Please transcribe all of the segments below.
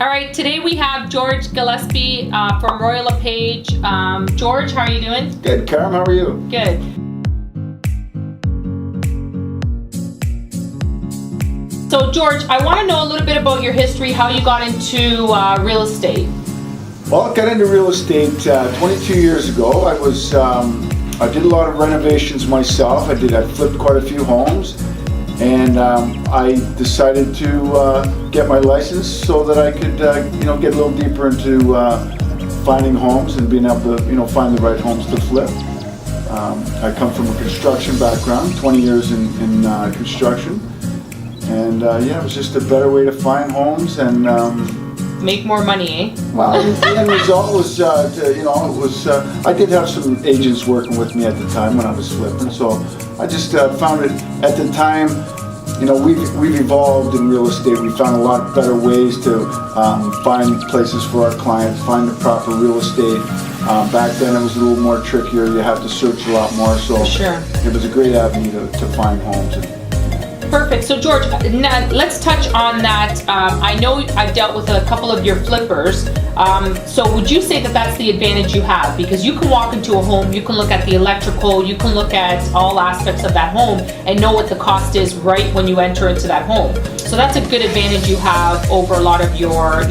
All right, today we have George Gillespie from Royal LePage. George, how are you doing? Good. Karen, how are you? Good. So George, I want to know a little bit about your history, how you got into real estate. Well, I got into real estate 22 years ago. I did a lot of renovations myself. I flipped quite a few homes, and I decided to get my license so that I could, get a little deeper into finding homes and being able to, find the right homes to flip. I come from a construction background, 20 years in construction, and it was just a better way to find homes and make more money, eh? Well, the end result was, I did have some agents working with me at the time when I was flipping, so I just found it at the time. We've evolved in real estate. We found a lot better ways to find places for our clients, find the proper real estate. Back then it was a little more trickier. You have to search a lot more, so sure. It was a great avenue to find homes. Perfect. So George, now let's touch on that. I know I've dealt with a couple of your flippers. So would you say that that's the advantage you have? Because you can walk into a home, you can look at the electrical, you can look at all aspects of that home and know what the cost is right when you enter into that home. So that's a good advantage you have over a lot of your,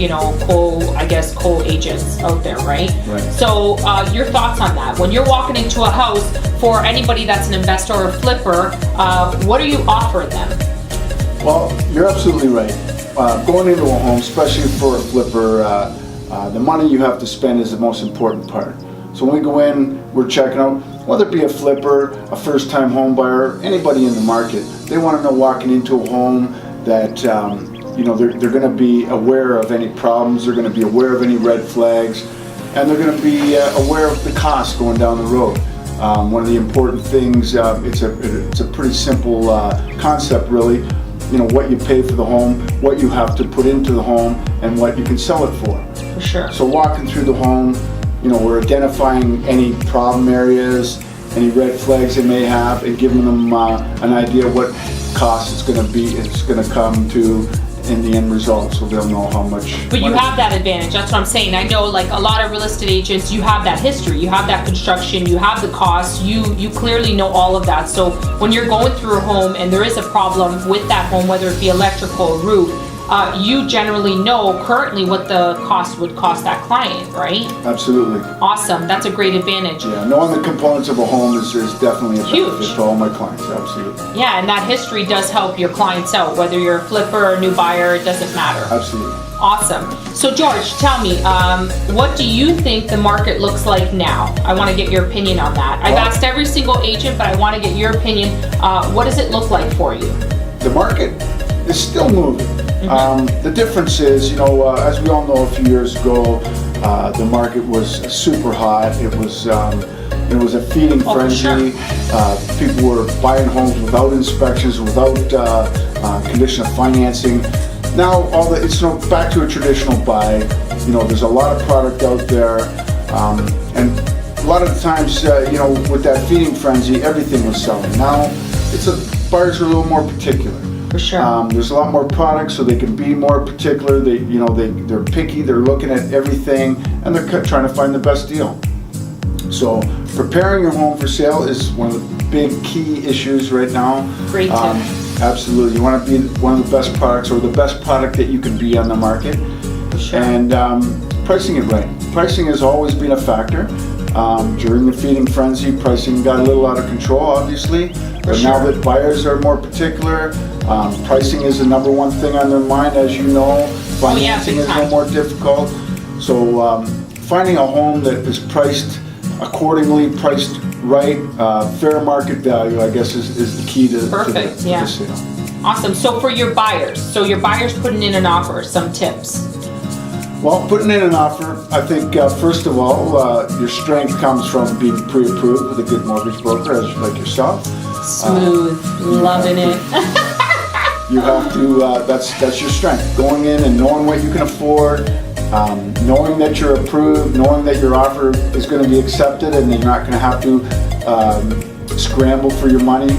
co-agents out there, right? Right. So your thoughts on that? When you're walking into a house, for anybody that's an investor or a flipper, what do you offer them? Well, you're absolutely right. Going into a home, especially for a flipper, the money you have to spend is the most important part. So when we go in, we're checking out, whether it be a flipper, a first-time home buyer, anybody in the market, they want to know walking into a home that they're going to be aware of any problems, they're going to be aware of any red flags, and they're going to be aware of the cost going down the road. One of the important things, it's a pretty simple concept really, what you pay for the home, what you have to put into the home, and what you can sell it for. For sure. So walking through the home, we're identifying any problem areas, any red flags they may have, and giving them an idea what cost it's going to come to in the end result, so they'll know how much. But you have that advantage. That's what I'm saying. I know, like a lot of real estate agents, you have that history, you have that construction, you have the costs, you clearly know all of that. So when you're going through a home and there is a problem with that home, whether it be electrical or roof, you generally know currently what the cost would cost that client, right? Absolutely. Awesome. That's a great advantage. Yeah, knowing the components of a home is definitely a huge benefit to all my clients. Absolutely. Yeah, and that history does help your clients out, whether you're a flipper or a new buyer, it doesn't matter. Absolutely. Awesome. So George, tell me, what do you think the market looks like now? I want to get your opinion on that. I've asked every single agent, but I want to get your opinion. What does it look like for you? The market is still moving. The difference is, as we all know, a few years ago, the market was super hot. It was a feeding frenzy. Sure. People were buying homes without inspections, without condition of financing. Now it's back to a traditional buy. There's a lot of product out there, and a lot of the times, with that feeding frenzy, everything was selling. Now buyers are a little more particular. For sure. There's a lot more products, so they can be more particular. They're picky. They're looking at everything, and they're trying to find the best deal. So preparing your home for sale is one of the big key issues right now. Great tip. Absolutely. You want to be one of the best products, or the best product that you can be on the market. For sure. And pricing it right. Pricing has always been a factor. During the feeding frenzy, pricing got a little out of control, obviously. But now that buyers are more particular, pricing is the number one thing on their mind, as you know. Financing is a little more difficult. So finding a home that is priced accordingly, priced right, fair market value, I guess is the key to perfect. To yeah. the sale. Awesome. So for your buyers, putting in an offer, some tips. Well, putting in an offer, I think first of all, your strength comes from being pre-approved with a good mortgage broker, like yourself. Smooth, loving it. You have to, that's your strength. Going in and knowing what you can afford, knowing that you're approved, knowing that your offer is going to be accepted and you're not going to have to scramble for your money.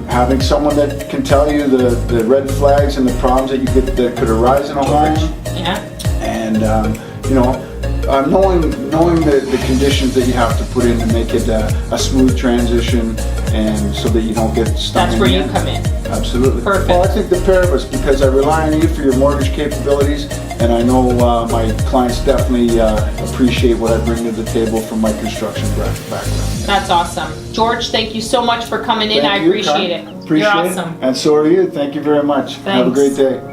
Having someone that can tell you the red flags and the problems that could arise in a home. Yeah. And you know, knowing the conditions that you have to put in to make it a smooth transition, and so that you don't get stuck. That's in where the you end. come in. Absolutely. Perfect. Well, I think the pair of us, because I rely on you for your mortgage capabilities, and I know my clients definitely appreciate what I bring to the table from my construction background. That's awesome. George, thank you so much for coming in. Thank I you, appreciate Carmen. it. Appreciate You're it. awesome. And so are you. Thank you very much. Have a Thanks. great day.